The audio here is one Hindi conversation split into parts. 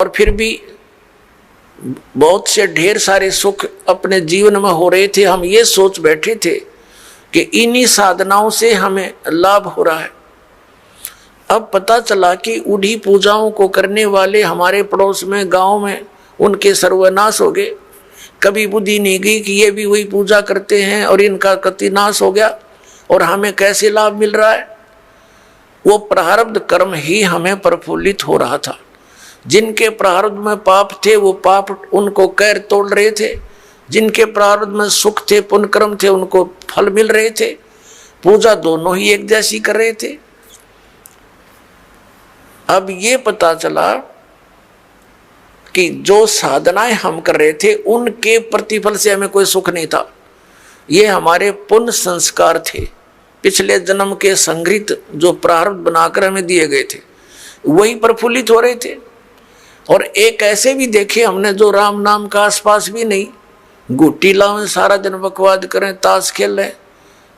और फिर भी बहुत से ढेर सारे सुख अपने जीवन में हो रहे थे। हम ये सोच बैठे थे कि इन्हीं साधनाओं से हमें लाभ हो रहा है। अब पता चला कि उन्हीं पूजाओं को करने वाले हमारे पड़ोस में, गांव में, उनके सर्वनाश हो गए। कभी बुद्धि नहीं गई कि ये भी वही पूजा करते हैं और इनका कति नाश हो गया और हमें कैसे लाभ मिल रहा है। वो प्रारब्ध कर्म ही हमें प्रफुल्लित हो रहा था। जिनके प्रारब्ध में पाप थे वो पाप उनको कैर तोड़ रहे थे, जिनके प्रारब्ध में सुख थे, पुण्य कर्म थे, उनको फल मिल रहे थे। पूजा दोनों ही एक जैसी कर रहे थे। अब ये पता चला कि जो साधनाएं हम कर रहे थे उनके प्रतिफल से हमें कोई सुख नहीं था। ये हमारे पुण्य संस्कार थे, पिछले जन्म के संग्रहित जो प्रारब्ध बनाकर हमें दिए गए थे वही प्रफुल्लित हो रहे थे। और एक ऐसे भी देखे हमने जो राम नाम का आसपास भी नहीं, गुट्टी लावें, सारा दिन बकवाद करें, ताश खेल रहे,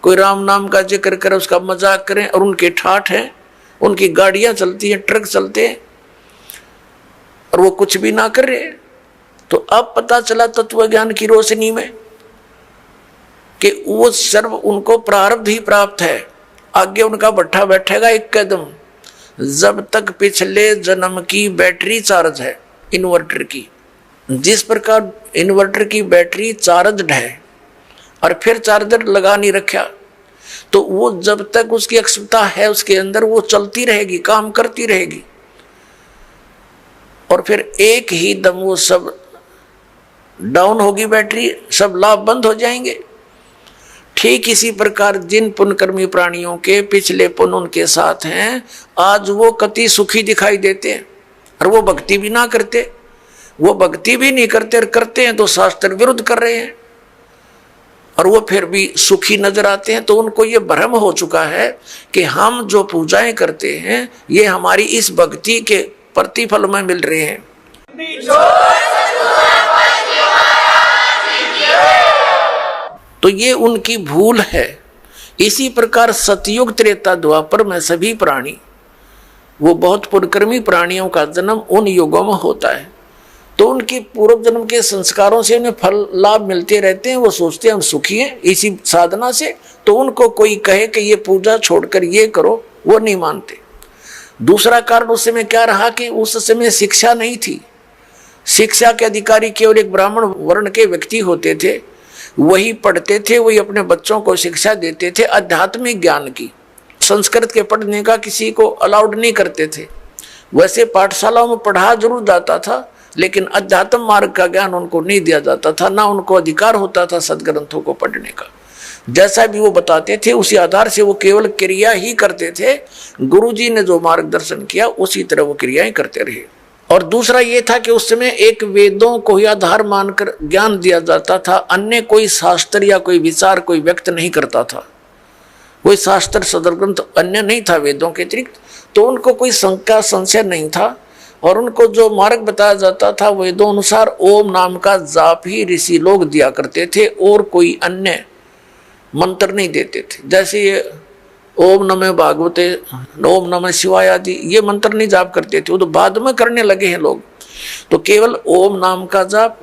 कोई राम नाम का जिक्र करे, उसका मजाक करें, और उनके ठाठ हैं, उनकी गाड़ियां चलती हैं, ट्रक चलते हैं, और वो कुछ भी ना कर रहे। तो अब पता चला तत्व ज्ञान की रोशनी में कि वो सर्व उनको प्रारब्ध ही प्राप्त है। आगे उनका भट्ठा बैठेगा एक कदम, जब तक पिछले जन्म की बैटरी चार्ज है इन्वर्टर की। जिस प्रकार इन्वर्टर की बैटरी चार्ज है और फिर चार्जर लगा नहीं रखा, तो वो जब तक उसकी अक्षमता है उसके अंदर वो चलती रहेगी, काम करती रहेगी, और फिर एक ही दम वो सब डाउन होगी बैटरी, सब लाभ बंद हो जाएंगे। ठीक इसी प्रकार जिन पुण्यकर्मी प्राणियों के पिछले पुण्य उनके साथ हैं, आज वो कति सुखी दिखाई देते हैं और वो भक्ति भी ना करते। वो भक्ति भी नहीं करते और करते हैं तो शास्त्र विरुद्ध कर रहे हैं, और वो फिर भी सुखी नजर आते हैं। तो उनको ये भ्रम हो चुका है कि हम जो पूजाएं करते हैं ये हमारी इस भक्ति के प्रतिफल में मिल रहे हैं। तो ये उनकी भूल है। इसी प्रकार सतयुग त्रेता द्वापर में सभी प्राणी, वो बहुत पुण्यकर्मी प्राणियों का जन्म उन युगों में होता है, तो उनके पूर्व जन्म के संस्कारों से उन्हें फल लाभ मिलते रहते हैं। वो सोचते हैं हम सुखी हैं इसी साधना से, तो उनको कोई कहे कि ये पूजा छोड़कर ये करो, वो नहीं मानते। दूसरा कारण उस समय क्या रहा कि उस समय शिक्षा नहीं थी। शिक्षा के अधिकारी केवल एक ब्राह्मण वर्ण के व्यक्ति होते थे, वही पढ़ते थे, वही अपने बच्चों को शिक्षा देते थे आध्यात्मिक ज्ञान की। संस्कृत के पढ़ने का किसी को अलाउड नहीं करते थे। वैसे पाठशालाओं में पढ़ा जरूर जाता था, लेकिन अध्यात्म मार्ग का ज्ञान उनको नहीं दिया जाता था, ना उनको अधिकार होता था सदग्रंथों को पढ़ने का। जैसा भी वो बताते थे उसी आधार से वो केवल क्रिया ही करते थे। गुरुजी ने जो मार्गदर्शन किया उसी तरह वो क्रियाएं करते रहे। और दूसरा ये था कि उस समय एक वेदों को ही आधार मानकर ज्ञान दिया जाता था, अन्य कोई शास्त्र या कोई विचार कोई व्यक्त नहीं करता था। कोई शास्त्र सदग्रंथ अन्य नहीं था वेदों के अतिरिक्त, तो उनको कोई शंका संशय नहीं था। और उनको जो मार्ग बताया जाता था वेदों अनुसार ओम नाम का जाप ही ऋषि लोग दिया करते थे, और कोई अन्य मंत्र नहीं देते थे। जैसे ये ओम नमः भागवते, ओम नमः शिवाय आदि ये मंत्र नहीं जाप करते थे, वो तो बाद में करने लगे हैं लोग। तो केवल ओम नाम का जाप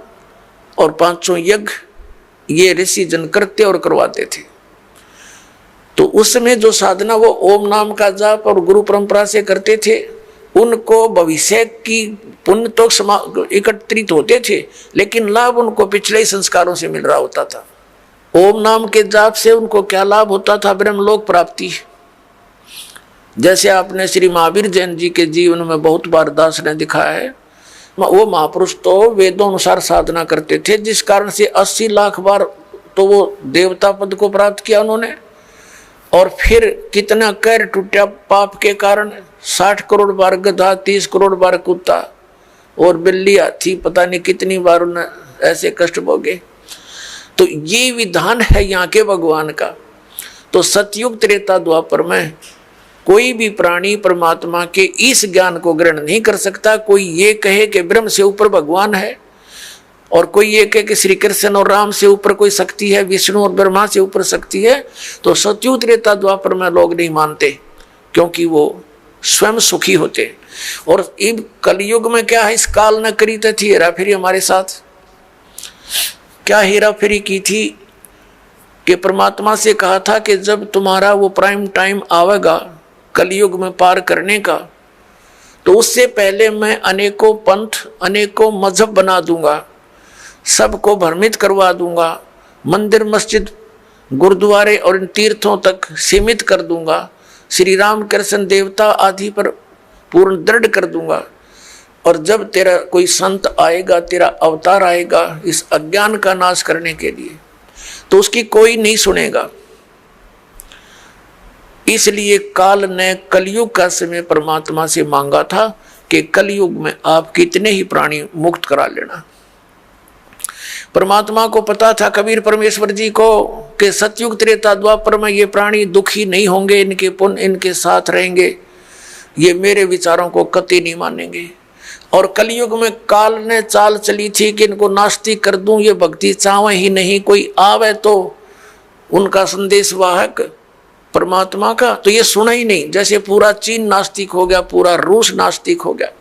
और 500 यज्ञ ये ऋषि जन करते और करवाते थे। तो उस समय जो साधना वो ओम नाम का जाप और गुरु परंपरा से करते थे, उनको भविष्य की पुण्य तो एकत्रित होते थे, लेकिन लाभ उनको पिछले ही संस्कारों से मिल रहा होता था। ओम नाम के जाप से उनको क्या लाभ होता था? ब्रह्मलोक प्राप्ति। जैसे आपने श्री महावीर जैन जी के जीवन में बहुत बार दास ने दिखाया है, वो महापुरुष तो वेदों अनुसार साधना करते थे, जिस कारण से 80 लाख बार तो वो देवता पद को प्राप्त किया उन्होंने। और फिर कितना कैर टूटा पाप के कारण, 60 करोड़ बार गधा, 30 करोड़ बार कुत्ता और बिल्ली हाथी, पता नहीं कितनी बार उन्हें ऐसे कष्ट भोगे। तो ये विधान है यहाँ के भगवान का। तो सतयुग त्रेता द्वापर में कोई भी प्राणी परमात्मा के इस ज्ञान को ग्रहण नहीं कर सकता। कोई ये कहे कि ब्रह्म से ऊपर भगवान है, और कोई ये कहे कि श्री कृष्ण और राम से ऊपर कोई शक्ति है, विष्णु और ब्रह्मा से ऊपर शक्ति है, तो सतयुग त्रेता द्वापर में लोग नहीं मानते, क्योंकि वो स्वयं सुखी होते। और इन कलयुग में क्या है, इस काल न करी थी हेरा फेरी हमारे साथ। क्या हेरा फेरी की थी कि परमात्मा से कहा था कि जब तुम्हारा वो प्राइम टाइम आवेगा कलयुग में पार करने का, तो उससे पहले मैं अनेकों पंथ अनेकों मजहब बना दूंगा, सबको भ्रमित करवा दूंगा, मंदिर मस्जिद गुरुद्वारे और इन तीर्थों तक सीमित कर दूंगा, श्री राम कृष्ण देवता आदि पर पूर्ण दृढ़ कर दूंगा। और जब तेरा कोई संत आएगा, तेरा अवतार आएगा इस अज्ञान का नाश करने के लिए, तो उसकी कोई नहीं सुनेगा। इसलिए काल ने कलयुग का समय परमात्मा से मांगा था कि कलयुग में आप कितने ही प्राणी मुक्त करा लेना। परमात्मा को पता था, कबीर परमेश्वर जी को, कि सतयुग त्रेता द्वापर में ये प्राणी दुखी नहीं होंगे, इनके पुण्य इनके साथ रहेंगे, ये मेरे विचारों को कतई नहीं मानेंगे। और कलयुग में काल ने चाल चली थी कि इनको नास्तिक कर दूं, ये भक्ति चाहे ही नहीं, कोई आवे तो उनका संदेश वाहक परमात्मा का, तो ये सुना ही नहीं। जैसे पूरा चीन नास्तिक हो गया, पूरा रूस नास्तिक हो गया।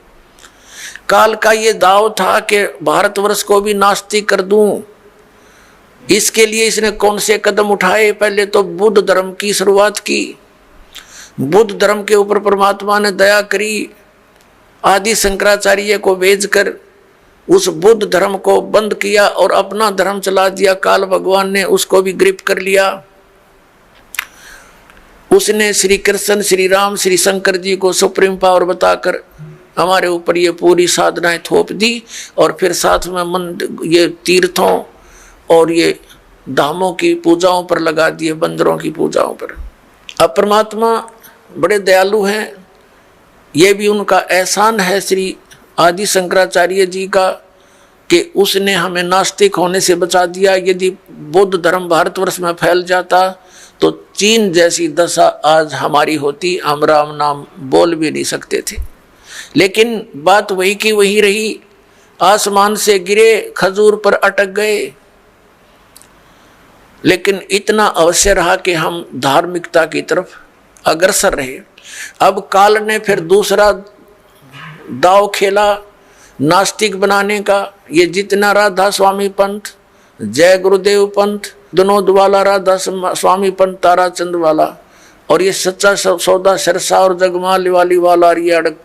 काल का ये दाव था कि भारतवर्ष को भी नास्तिक कर दूं। इसके लिए इसने कौन से कदम उठाए? पहले तो बुद्ध धर्म की शुरुआत की। बुद्ध धर्म के ऊपर परमात्मा ने दया करी, आदि शंकराचार्य को भेजकर उस बुद्ध धर्म को बंद किया और अपना धर्म चला दिया। काल भगवान ने उसको भी ग्रिप कर लिया। उसने श्री कृष्ण, श्री राम, श्री शंकर जी को सुप्रीम पावर बताकर हमारे ऊपर ये पूरी साधनाएं थोप दी, और फिर साथ में ये तीर्थों और ये धामों की पूजाओं पर लगा दिए, बंदरों की पूजाओं पर। अब परमात्मा बड़े दयालु हैं, ये भी उनका एहसान है श्री आदि शंकराचार्य जी का कि उसने हमें नास्तिक होने से बचा दिया। यदि बौद्ध धर्म भारतवर्ष में फैल जाता तो चीन जैसी दशा आज हमारी होती, हम राम नाम बोल भी नहीं सकते थे। लेकिन बात वही की वही रही, आसमान से गिरे, खजूर पर अटक गए। लेकिन इतना अवश्य रहा कि हम धार्मिकता की तरफ अग्रसर रहे। अब काल ने फिर दूसरा दाव खेला नास्तिक बनाने का। ये जितना राधा स्वामी पंथ, जय गुरुदेव पंथ, विनोद वाला राधा स्वामी पंथ, ताराचंद वाला, और ये सच्चा सौदा सिरसा और जगमाल वाली वाला, और ये अड़क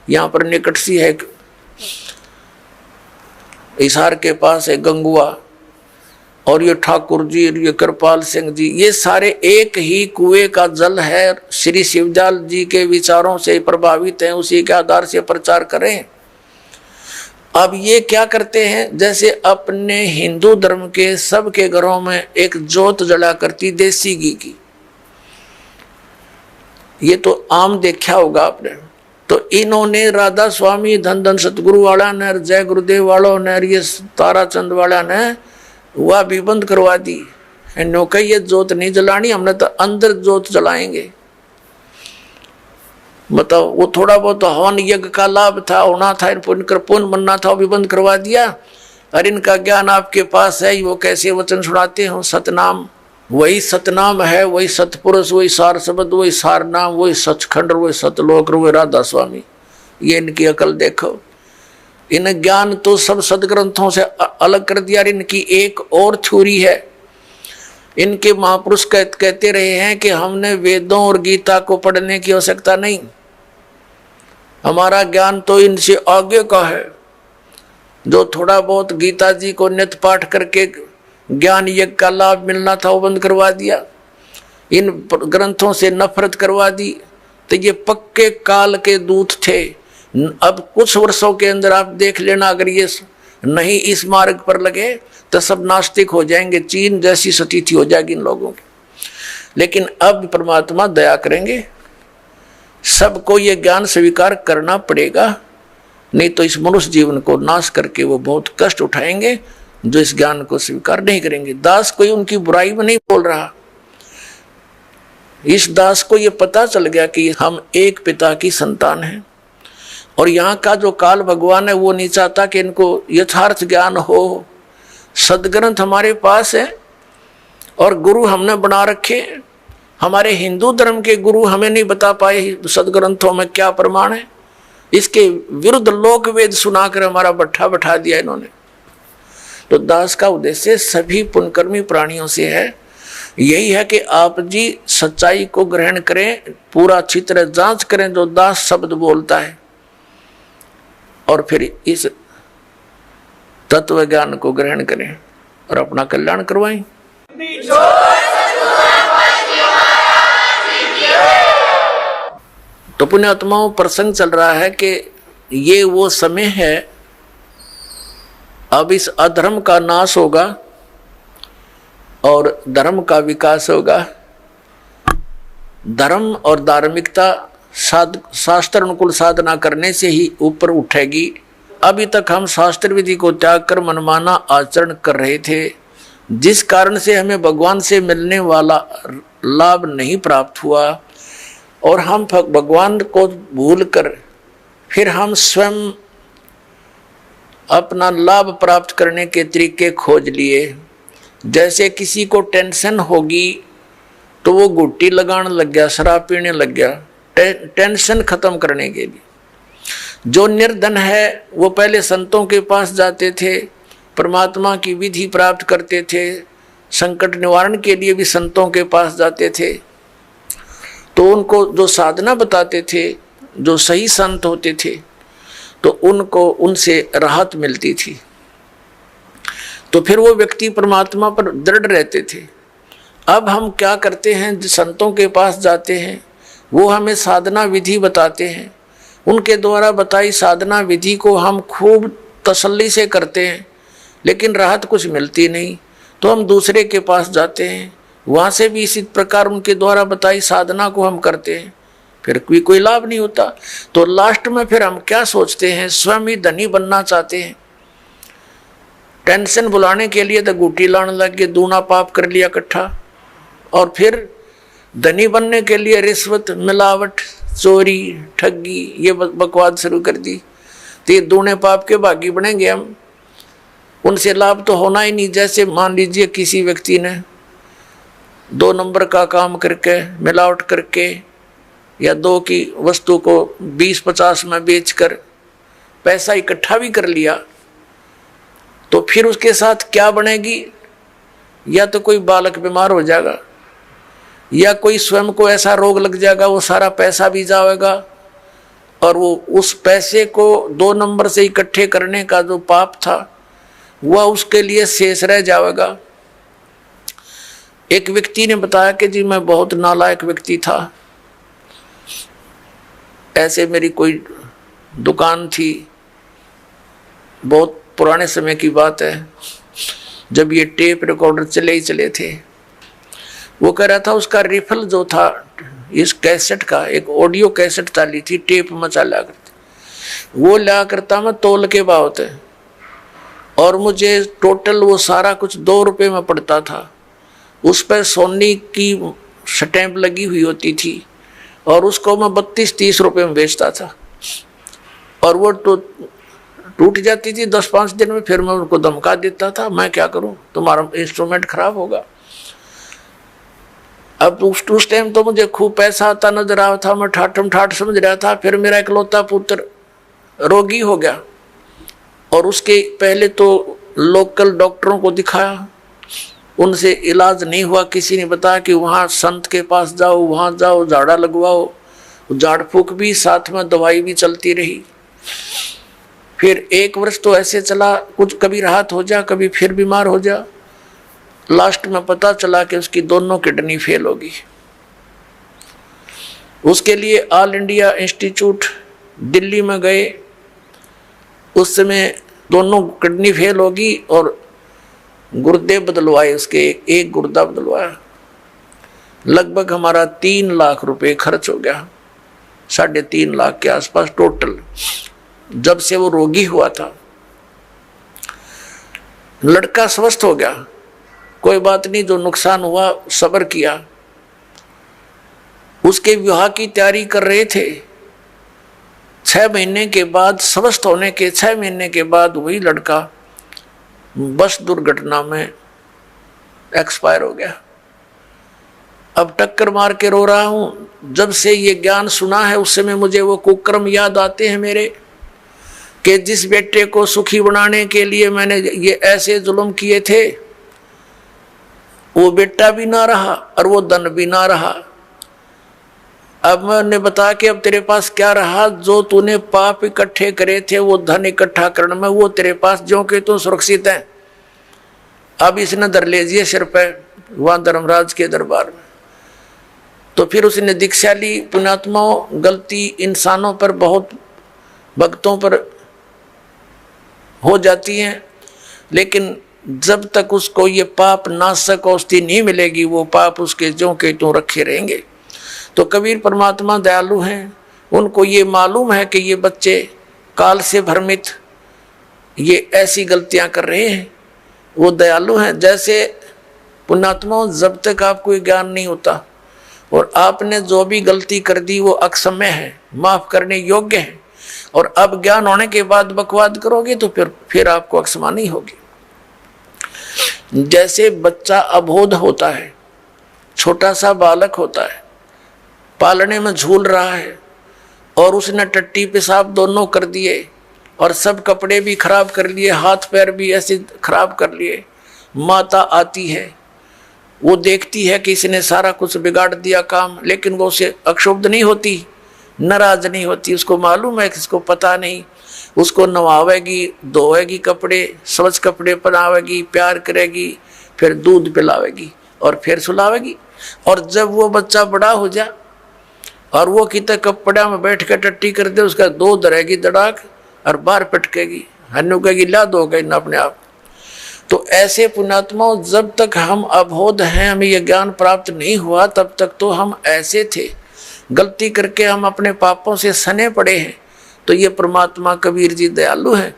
यहाँ पर निकट सी है हिसार के पास है गंगुआ, और ये ठाकुर जी, ये कृपाल सिंह जी, ये सारे एक ही कुएं का जल है। श्री शिवजाल जी के विचारों से प्रभावित हैं, उसी के आधार से प्रचार करें। अब ये क्या करते हैं, जैसे अपने हिंदू धर्म के सबके घरों में एक जोत जला करती देसी घी की, ये तो आम देखा होगा आपने। तो इन्होंने राधा स्वामी, धन धन सतगुरु वाला ने, जय गुरुदेव वालों ने, ये ताराचंद वाला ने वह भी बंद करवा दी। नौका ये जोत नहीं जलानी, हमने तो अंदर जोत जलाएंगे। बताओ, वो थोड़ा बहुत हवन यज्ञ का लाभ था, होना था, पुण्य बनना था, वो भी बंद करवा दिया। और इनका ज्ञान आपके पास है, वो कैसे वचन सुनाते हो, सतनाम, वही सतनाम है, वही सतपुरुष, वही सार शब्द, वही सार नाम, वही सचखंड, वही सतलोक, वही राधा स्वामी। ये इनकी अकल देखो। इन ज्ञान तो सब सदग्रंथों से अलग कर दिया। इनकी एक और थ्योरी है। इनके महापुरुष कहते रहे हैं कि हमने वेदों और गीता को पढ़ने की आवश्यकता नहीं, हमारा ज्ञान तो इनसे आगे का है। जो थोड़ा बहुत गीता जी को नित्य पाठ करके ज्ञान यज्ञ का लाभ मिलना था, वो बंद करवा दिया। इन ग्रंथों से नफरत करवा दी। तो ये पक्के काल के दूत थे। अब कुछ वर्षों के अंदर आप देख लेना, अगर ये नहीं इस मार्ग पर लगे तो सब नास्तिक हो जाएंगे, चीन जैसी स्थिति हो जाएगी इन लोगों की। लेकिन अब परमात्मा दया करेंगे, सबको ये ज्ञान स्वीकार करना पड़ेगा, नहीं तो इस मनुष्य जीवन को नाश करके वो बहुत कष्ट उठाएंगे जो इस ज्ञान को स्वीकार नहीं करेंगे। दास कोई उनकी बुराई में नहीं बोल रहा। इस दास को ये पता चल गया कि हम एक पिता की संतान हैं, और यहाँ का जो काल भगवान है वो नहीं चाहता कि इनको यथार्थ ज्ञान हो। सदग्रंथ हमारे पास है और गुरु हमने बना रखे, हमारे हिंदू धर्म के गुरु हमें नहीं बता पाए सदग्रंथों में क्या प्रमाण है, इसके विरुद्ध लोक वेद सुनाकर हमारा बट्ठा बैठा दिया इन्होंने। तो दास का उद्देश्य सभी पुण्यकर्मी प्राणियों से है, यही है कि आप जी सच्चाई को ग्रहण करें, पूरा अच्छी तरह जांच करें जो दास शब्द बोलता है, और फिर इस तत्व ज्ञान को ग्रहण करें और अपना कल्याण करवाएं। तो पुण्यात्माओं, प्रसंग चल रहा है कि ये वो समय है, अब इस अधर्म का नाश होगा और धर्म का विकास होगा। धर्म और धार्मिकता शास्त्र अनुकूल साधना करने से ही ऊपर उठेगी। अभी तक हम शास्त्र विधि को त्याग कर मनमाना आचरण कर रहे थे, जिस कारण से हमें भगवान से मिलने वाला लाभ नहीं प्राप्त हुआ, और हम भगवान को भूलकर फिर हम स्वयं अपना लाभ प्राप्त करने के तरीके खोज लिए। जैसे किसी को टेंशन होगी तो वो गुट्टी लगाने लग गया, शराब पीने लग गया, टेंशन खत्म करने के लिए। जो निर्धन है वो पहले संतों के पास जाते थे, परमात्मा की विधि प्राप्त करते थे, संकट निवारण के लिए भी संतों के पास जाते थे। तो उनको जो साधना बताते थे, जो सही संत होते थे, तो उनको उनसे राहत मिलती थी। तो फिर वो व्यक्ति परमात्मा पर दृढ़ रहते थे। अब हम क्या करते हैं, संतों के पास जाते हैं, वो हमें साधना विधि बताते हैं, उनके द्वारा बताई साधना विधि को हम खूब तसल्ली से करते हैं, लेकिन राहत कुछ मिलती नहीं। तो हम दूसरे के पास जाते हैं, वहाँ से भी इसी प्रकार उनके द्वारा बताई साधना को हम करते हैं, फिर कोई लाभ नहीं होता। तो लास्ट में फिर हम क्या सोचते हैं, स्वयं ही धनी बनना चाहते हैं। टेंशन बुलाने के लिए तो गुटी लाने लग गए, दूना पाप कर लिया इकट्ठा, और फिर धनी बनने के लिए रिश्वत, मिलावट, चोरी, ठगी, ये बकवाद शुरू कर दी। तो ये दूने पाप के भागी बनेंगे हम, उनसे लाभ तो होना ही नहीं। जैसे मान लीजिए किसी व्यक्ति ने 2 नंबर का काम करके, मिलावट करके, या 2 की वस्तु को 20-50 में बेचकर पैसा इकट्ठा भी कर लिया, तो फिर उसके साथ क्या बनेगी? या तो कोई बालक बीमार हो जाएगा, या कोई स्वयं को ऐसा रोग लग जाएगा, वो सारा पैसा भी जाएगा, और वो उस पैसे को 2 नंबर से इकट्ठे करने का जो पाप था वह उसके लिए शेष रह जाएगा। एक व्यक्ति ने बताया कि जी मैं बहुत नालायक व्यक्ति था, ऐसे मेरी कोई दुकान थी, बहुत पुराने समय की बात है, जब ये टेप रिकॉर्डर चले ही चले थे। वो कह रहा था उसका रिफल जो था इस कैसेट का, एक ऑडियो कैसेट डाली थी, टेप में चला करती, वो ला करता मैं तोल के बावत है, और मुझे टोटल वो सारा कुछ 2 रुपये में पड़ता था। उस पर सोनी की स्टैंप लगी हुई होती थी, और उसको मैं 32-30 रुपये में बेचता था, और वो टूट जाती थी 10-5 दिन में। फिर मैं उनको धमका देता था, मैं क्या करूं, तुम्हारा इंस्ट्रूमेंट खराब होगा। अब उस टाइम तो मुझे खूब पैसा आता नजर आ था, मैं ठाठम ठाठ समझ रहा था। फिर मेरा इकलौता पुत्र रोगी हो गया, और उसके पहले तो लोकल डॉक्टरों को दिखाया, उनसे इलाज नहीं हुआ। किसी ने बताया कि वहाँ संत के पास जाओ, वहाँ जाओ, झाड़ा लगवाओ, झाड़ फूक भी साथ में दवाई भी चलती रही। फिर 1 वर्ष तो ऐसे चला, कुछ कभी राहत हो जा, कभी फिर बीमार हो जा। लास्ट में पता चला कि उसकी दोनों किडनी फेल होगी। उसके लिए ऑल इंडिया इंस्टीट्यूट दिल्ली में गए, उस समय दोनों किडनी फेल होगी और गुर्दे बदलवाए, उसके एक गुर्दा बदलवाया। लगभग हमारा 3 लाख रुपए खर्च हो गया, 3.5 लाख के आसपास टोटल, जब से वो रोगी हुआ था। लड़का स्वस्थ हो गया, कोई बात नहीं, जो नुकसान हुआ सब्र किया। उसके विवाह की तैयारी कर रहे थे। 6 महीने के बाद, स्वस्थ होने के 6 महीने के बाद वही लड़का बस दुर्घटना में एक्सपायर हो गया। अब टक्कर मार के रो रहा हूं। जब से ये ज्ञान सुना है उस समय मुझे वो कुकर्म याद आते हैं मेरे, कि जिस बेटे को सुखी बनाने के लिए मैंने ये ऐसे जुल्म किए थे, वो बेटा भी ना रहा और वो धन भी ना रहा। अब मैंने बता के अब तेरे पास क्या रहा? जो तूने पाप इकट्ठे करे थे वो धन इकट्ठा करने में वो तेरे पास जो कि तू सुरक्षित है। अब इसने धर ले दिए सिर पे वहां धर्मराज के दरबार में। तो फिर उसने दीक्षा ली। पुण्यात्माओं, गलती इंसानों पर, बहुत भक्तों पर हो जाती है, लेकिन जब तक उसको ये पाप नाशक औषधि नहीं मिलेगी वो पाप उसके ज्यों के त्यों रखे रहेंगे। तो कबीर परमात्मा दयालु हैं, उनको ये मालूम है कि ये बच्चे काल से भ्रमित ये ऐसी गलतियां कर रहे हैं। वो दयालु हैं। जैसे पुण्यात्माओं, जब तक आपको ज्ञान नहीं होता और आपने जो भी गलती कर दी वो अक्षम्य है, माफ करने योग्य है, और अब ज्ञान होने के बाद बकवाद करोगे तो फिर आपको अक्षमा नहीं होगी। जैसे बच्चा अबोध होता है, छोटा सा बालक होता है, पालने में झूल रहा है और उसने टट्टी पेशाब दोनों कर दिए और सब कपड़े भी खराब कर लिए, हाथ पैर भी ऐसे खराब कर लिए। माता आती है, वो देखती है कि इसने सारा कुछ बिगाड़ दिया काम, लेकिन वो उसे अक्षुब्ध नहीं होती, नाराज नहीं होती। उसको मालूम है कि इसको पता नहीं। उसको नवावेगी, धोएगी कपड़े, स्वच्छ कपड़े पहनावेगी, प्यार करेगी, फिर दूध पिलावेगी और फिर सुलावेगी। और जब वो बच्चा बड़ा हो जा और वो कितने कपड़ा में बैठ कर टट्टी कर दे, उसका दो धरेगी दड़ाक और बाहर पटकेगी, हन्नू कहेगी ला दो गई ना अपने आप। तो ऐसे पुण्यात्माओं, जब तक हम अबोध हैं, हमें यह ज्ञान प्राप्त नहीं हुआ, तब तक तो हम ऐसे थे, गलती करके हम अपने पापों से सने पड़े हैं। तो ये परमात्मा कबीर जी दयालु हैं,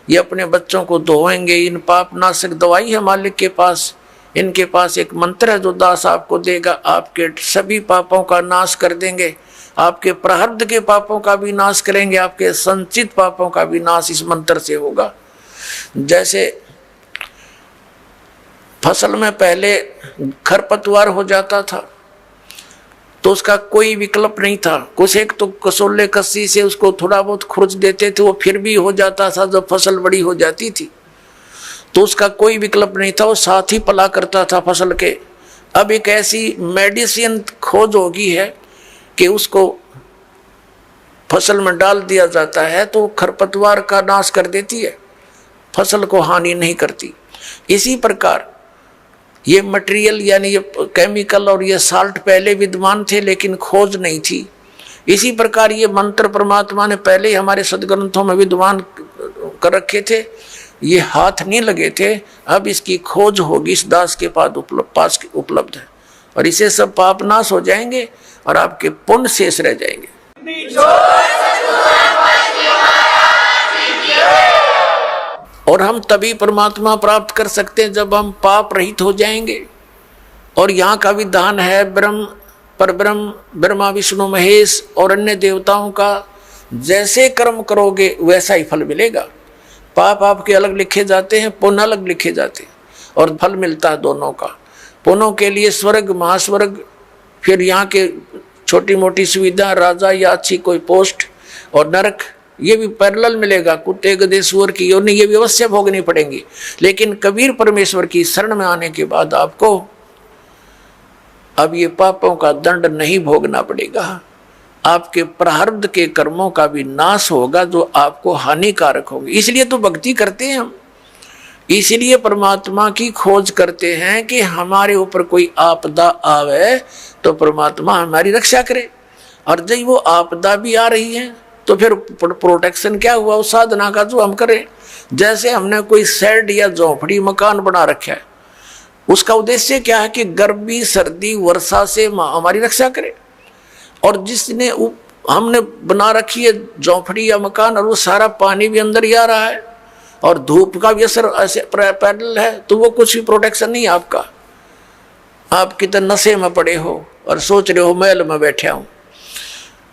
ये अपने बच्चों को धोएंगे। इन पाप नाशक दवाई है मालिक के पास, इनके पास एक मंत्र है जो दास आपको देगा, आपके सभी पापों का नाश कर देंगे, आपके प्रारब्ध के पापों का भी नाश करेंगे, आपके संचित पापों का भी नाश इस मंत्र से होगा। जैसे फसल में पहले खरपतवार हो जाता था तो उसका कोई विकल्प नहीं था, कुछ एक तो कसोले कस्सी से उसको थोड़ा बहुत खुरच देते थे, वो फिर भी हो जाता था। जब फसल बड़ी हो जाती थी तो उसका कोई विकल्प नहीं था, वो साथ ही पला करता था फसल के। अब एक ऐसी मेडिसिन खोज होगी है कि उसको फसल में डाल दिया जाता है तो खरपतवार का नाश कर देती है, फसल को हानि नहीं करती। इसी प्रकार ये मटेरियल यानी ये केमिकल और ये साल्ट पहले विद्यमान थे लेकिन खोज नहीं थी। इसी प्रकार ये मंत्र परमात्मा ने पहले ही हमारे सदग्रंथों में विद्यमान कर रखे थे, ये हाथ नहीं लगे थे। अब इसकी खोज होगी, इस दास के पास उपलब्ध है, और इसे सब पाप नाश हो जाएंगे और आपके पुण्य शेष रह जाएंगे। और हम तभी परमात्मा प्राप्त कर सकते हैं जब हम पाप रहित हो जाएंगे। और यहाँ का विधान है ब्रह्म परब्रह्म ब्रह्मा विष्णु महेश और अन्य देवताओं का जैसे कर्म करोगे वैसा ही फल मिलेगा। पाप आपके अलग लिखे जाते हैं, पुण्य अलग लिखे जाते हैं, और फल मिलता है दोनों का। पुण्यों के लिए स्वर्ग महास्वर्ग, फिर यहाँ के छोटी मोटी सुविधा, राजा या अच्छी कोई पोस्ट, और नरक ये भी पैरेलल मिलेगा। कुत्ते गधे सुअर की योनि ये भी अवश्य भोगनी पड़ेंगी। लेकिन कबीर परमेश्वर की शरण में आने के बाद आपको अब ये पापों का दंड नहीं भोगना पड़ेगा, आपके प्रारब्ध के कर्मों का भी नाश होगा जो आपको हानिकारक होंगे। इसलिए तो भक्ति करते हैं हम, इसलिए परमात्मा की खोज करते हैं कि हमारे ऊपर कोई आपदा आवे तो परमात्मा हमारी रक्षा करे। और जब वो आपदा भी आ रही है तो फिर प्रोटेक्शन क्या हुआ उस साधना का जो हम करें। जैसे हमने कोई शेड या झोपड़ी मकान बना रखा है, उसका उद्देश्य क्या है कि गर्मी सर्दी वर्षा से हमारी रक्षा करे। और जिसने हमने बना रखी है झोपड़ी या मकान और वो सारा पानी भी अंदर ही आ रहा है और धूप का भी असर ऐसे पैदल है, तो वो कुछ भी प्रोटेक्शन नहीं आपका। आप कितने नशे में पड़े हो और सोच रहे हो महल में बैठे हूं,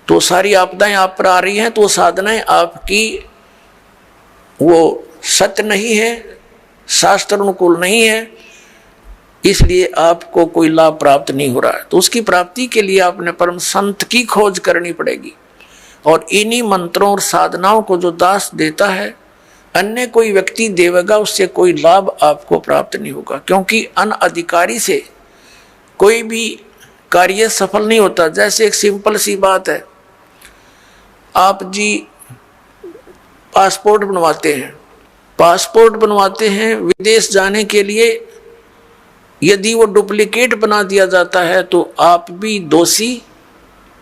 तो सारी आपदाएं आप पर आ रही हैं, तो साधनाएं आपकी वो सत्य नहीं है, शास्त्र अनुकूल नहीं है। इसलिए आपको कोई लाभ प्राप्त नहीं हो रहा है। तो उसकी प्राप्ति के लिए आपने परम संत की खोज करनी पड़ेगी। और इन्हीं मंत्रों और साधनाओं को जो दास देता है, अन्य कोई व्यक्ति देवेगा, उससे कोई लाभ आपको प्राप्त नहीं होगा, क्योंकि अनअधिकारी से कोई भी कार्य सफल नहीं होता। जैसे एक सिंपल सी बात है, आप जी पासपोर्ट बनवाते हैं विदेश जाने के लिए, यदि वो डुप्लीकेट बना दिया जाता है तो आप भी दोषी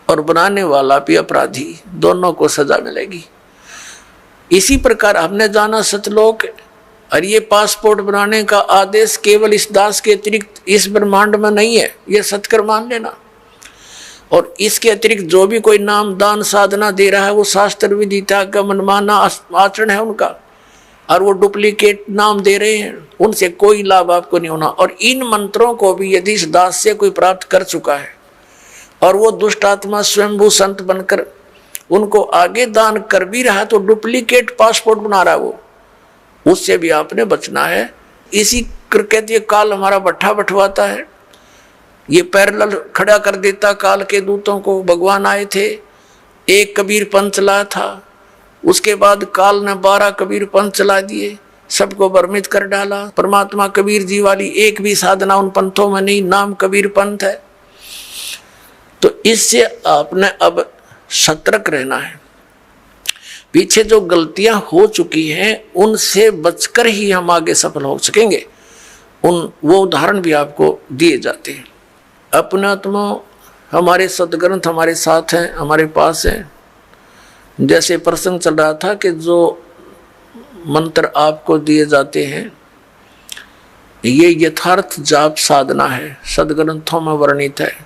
और बनाने वाला भी अपराधी, दोनों को सजा मिलेगी। इसी प्रकार हमने जाना सतलोक, और ये पासपोर्ट बनाने का आदेश केवल इस दास के अतिरिक्त इस ब्रह्मांड में नहीं है, ये सत्कर मान लेना। और इसके अतिरिक्त जो भी कोई नाम दान साधना दे रहा है, वो शास्त्र विदिता का मनमाना आचरण है उनका, और वो डुप्लीकेट नाम दे रहे हैं, उनसे कोई लाभ आपको नहीं होना। और इन मंत्रों को भी यदि इस दास से कोई प्राप्त कर चुका है और वो दुष्ट आत्मा स्वयंभू संत बनकर उनको आगे दान कर भी रहा, तो डुप्लीकेट पासपोर्ट बना रहा है वो, उससे भी आपने बचना है। इसी कहते ये काल हमारा भट्ठा बंटवाता है, ये पैरेलल खड़ा कर देता काल के दूतों को। भगवान आए थे, एक कबीर पंथ चला था, उसके बाद काल ने 12 कबीर पंथ चला दिए, सबको भ्रमित कर डाला। परमात्मा कबीर जी वाली एक भी साधना उन पंथों में नहीं, नाम कबीर पंथ है। तो इससे आपने अब सतर्क रहना है। पीछे जो गलतियां हो चुकी हैं उनसे बचकर ही हम आगे सफल हो सकेंगे। वो उदाहरण भी आपको दिए जाते हैं। अपना आत्मा हमारे सदग्रंथ हमारे साथ हैं, हमारे पास हैं। जैसे प्रसंग चल रहा था कि जो मंत्र आपको दिए जाते हैं ये यथार्थ जाप साधना है, सदग्रंथों में वर्णित है।